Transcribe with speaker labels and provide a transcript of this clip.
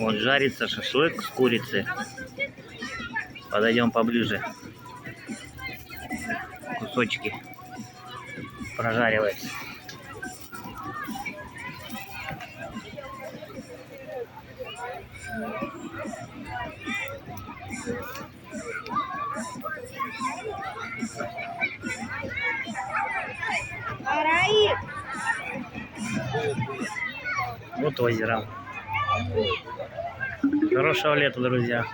Speaker 1: Вот жарится шашлык с курицы. Подойдем поближе. Кусочки прожариваются. Вот озеро. Хорошего лета, друзья.